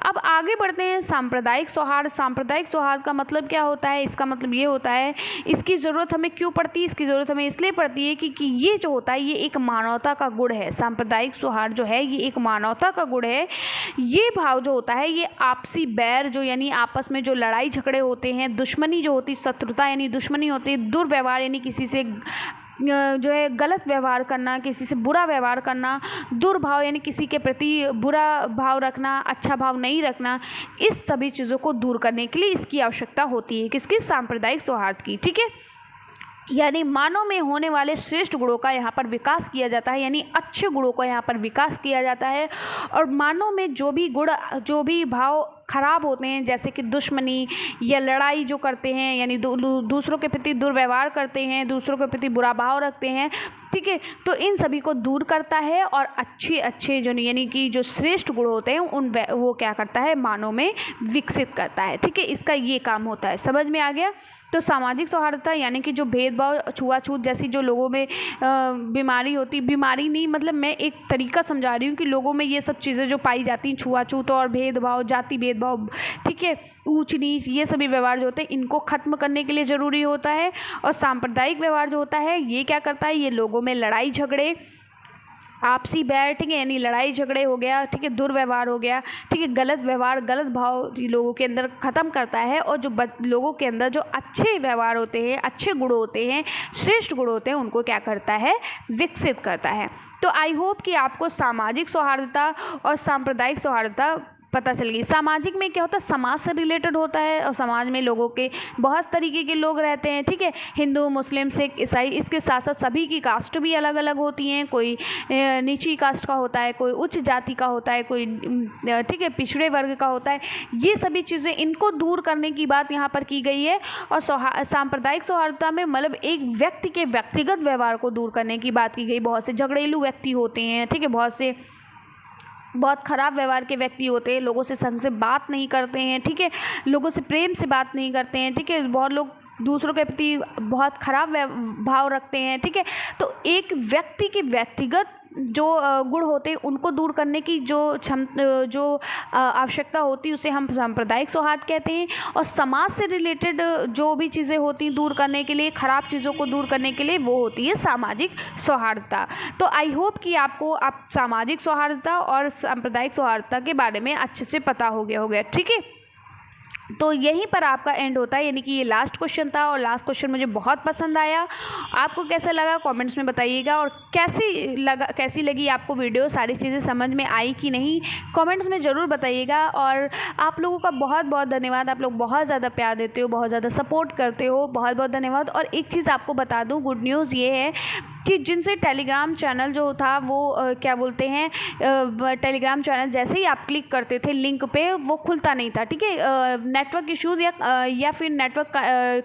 अब आगे बढ़ते हैं। सांप्रदायिक सौहार्द। सांप्रदायिक सौहार्द का मतलब क्या होता है? इसका मतलब ये होता है, इसकी ज़रूरत हमें क्यों पड़ती है? इसकी ज़रूरत हमें इसलिए पड़ती है कि ये जो होता है ये एक मानवता का गुण है। सांप्रदायिक सौहार्द जो है ये एक मानवता का गुण है। ये भाव जो होता है ये आपसी बैर जो यानी आपस में जो लड़ाई झगड़े होते हैं, दुश्मनी जो होती, शत्रुता यानी दुश्मनी होती है, दुर्व्यवहार यानी किसी से जो है गलत व्यवहार करना, किसी से बुरा व्यवहार करना, दुर्भाव यानी किसी के प्रति बुरा भाव रखना, अच्छा भाव नहीं रखना, इस सभी चीज़ों को दूर करने के लिए इसकी आवश्यकता होती है। किसकी? सांप्रदायिक सौहार्द की। ठीक है, यानी मानव में होने वाले श्रेष्ठ गुणों का यहाँ पर विकास किया जाता है, यानी अच्छे गुणों का यहाँ पर विकास किया जाता है। और मानव में जो भी गुण, जो भी भाव खराब होते हैं, जैसे कि दुश्मनी या लड़ाई जो करते हैं, यानी दूसरों के प्रति दुर्व्यवहार करते हैं, दूसरों के प्रति बुरा भाव रखते हैं, ठीक है, तो इन सभी को दूर करता है और अच्छे जो यानी कि जो श्रेष्ठ गुण होते हैं वो क्या करता है? मानव में विकसित करता है। ठीक है, इसका ये काम होता है। समझ में आ गया? तो सामाजिक सौहार्दता यानी कि जो भेदभाव, छुआछूत जैसी जो लोगों में बीमारी होती, बीमारी नहीं मतलब मैं एक तरीका समझा रही हूँ कि लोगों में ये सब चीज़ें जो पाई जाती हैं, छुआछूत और भेदभाव, जाति भेदभाव, ठीक है, ऊंच नीच, ये सभी व्यवहार जो होते हैं इनको खत्म करने के लिए ज़रूरी होता है। और सांप्रदायिक व्यवहार जो होता है ये क्या करता है? ये लोगों में लड़ाई झगड़े, आपसी बैर, ठीक है, यानी लड़ाई झगड़े हो गया, ठीक है, दुर्व्यवहार हो गया, ठीक है, गलत व्यवहार, गलत भाव लोगों के अंदर ख़त्म करता है। और जो लोगों के अंदर जो अच्छे व्यवहार होते हैं, अच्छे गुण होते हैं, श्रेष्ठ गुण होते हैं, उनको क्या करता है? विकसित करता है। तो आई होप कि आपको सामाजिक सौहार्दता और सांप्रदायिक सौहार्दता पता चल गई। सामाजिक में क्या होता है? समाज से रिलेटेड होता है और समाज में लोगों के बहुत तरीके के लोग रहते हैं, ठीक है, हिंदू, मुस्लिम, सिख, ईसाई, इसके साथ साथ सभी की कास्ट भी अलग अलग होती हैं। कोई नीची कास्ट का होता है, कोई उच्च जाति का होता है, कोई ठीक है पिछड़े वर्ग का होता है। ये सभी चीज़ें, इनको दूर करने की बात यहाँ पर की गई है। और सांप्रदायिक सौहार्दता में मतलब एक व्यक्ति के व्यक्तिगत व्यवहार को दूर करने की बात की गई। बहुत से झगड़ेलू व्यक्ति होते हैं, ठीक है, बहुत ख़राब व्यवहार के व्यक्ति होते हैं, लोगों से संग से बात नहीं करते हैं, ठीक है, लोगों से प्रेम से बात नहीं करते हैं, ठीक है, बहुत लोग दूसरों के प्रति बहुत खराब भाव रखते हैं, ठीक है। तो एक व्यक्ति के व्यक्तिगत जो गुण होते हैं उनको दूर करने की जो आवश्यकता होती है उसे हम सांप्रदायिक सौहार्द कहते हैं। और समाज से रिलेटेड जो भी चीज़ें होती हैं दूर करने के लिए, ख़राब चीज़ों को दूर करने के लिए, वो होती है सामाजिक सौहार्दता। तो आई होप कि आपको सामाजिक सौहार्दता और सांप्रदायिक सौहार्दता के बारे में अच्छे से पता हो गया, ठीक है। तो यहीं पर आपका एंड होता है, यानी कि ये लास्ट क्वेश्चन था और लास्ट क्वेश्चन मुझे बहुत पसंद आया। आपको कैसा लगा कमेंट्स में बताइएगा, और कैसी लगी आपको वीडियो, सारी चीज़ें समझ में आई कि नहीं, कमेंट्स में ज़रूर बताइएगा। और आप लोगों का बहुत बहुत धन्यवाद, आप लोग बहुत ज़्यादा प्यार देते हो, बहुत ज़्यादा सपोर्ट करते हो, बहुत बहुत धन्यवाद। और एक चीज़ आपको बता दूँ, गुड न्यूज़ ये है कि जिनसे टेलीग्राम चैनल जो था वो क्या बोलते हैं, टेलीग्राम चैनल जैसे ही आप क्लिक करते थे लिंक पे वो खुलता नहीं था, ठीक है। नेटवर्क इश्यूज़ या फिर नेटवर्क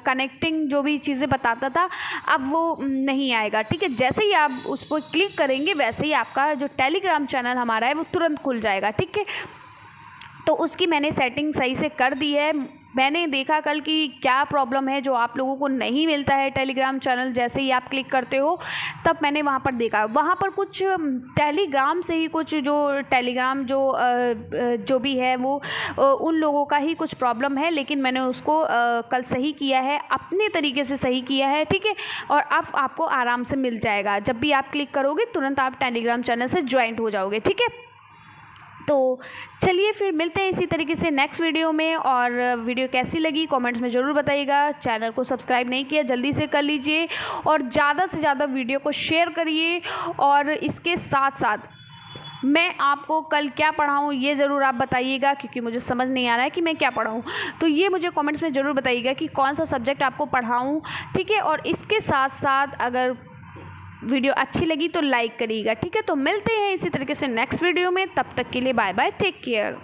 कनेक्टिंग जो भी चीज़ें बताता था, अब वो नहीं आएगा, ठीक है। जैसे ही आप उस पर क्लिक करेंगे वैसे ही आपका जो टेलीग्राम चैनल हमारा है वो तुरंत खुल जाएगा, ठीक है। तो उसकी मैंने सेटिंग सही से कर दी है। मैंने देखा कल कि क्या प्रॉब्लम है जो आप लोगों को नहीं मिलता है टेलीग्राम चैनल जैसे ही आप क्लिक करते हो, तब मैंने वहाँ पर देखा, वहाँ पर कुछ टेलीग्राम से ही कुछ जो टेलीग्राम जो भी है वो उन लोगों का ही कुछ प्रॉब्लम है, लेकिन मैंने उसको कल सही किया है, अपने तरीके से सही किया है, ठीक है। और अब आपको आराम से मिल जाएगा, जब भी आप क्लिक करोगे तुरंत आप टेलीग्राम चैनल से ज्वाइंट हो जाओगे, ठीक है। तो चलिए फिर मिलते हैं इसी तरीके से नेक्स्ट वीडियो में। और वीडियो कैसी लगी कमेंट्स में ज़रूर बताइएगा। चैनल को सब्सक्राइब नहीं किया जल्दी से कर लीजिए और ज़्यादा से ज़्यादा वीडियो को शेयर करिए। और इसके साथ साथ मैं आपको कल क्या पढ़ाऊँ ये ज़रूर आप बताइएगा, क्योंकि मुझे समझ नहीं आ रहा है कि मैं क्या पढ़ाऊँ। तो ये मुझे कमेंट्स में ज़रूर बताइएगा कि कौन सा सब्जेक्ट आपको पढ़ाऊँ, ठीक है। और इसके साथ साथ अगर वीडियो अच्छी लगी तो लाइक करिएगा, ठीक है। तो मिलते हैं इसी तरीके से नेक्स्ट वीडियो में, तब तक के लिए बाय बाय, टेक केयर।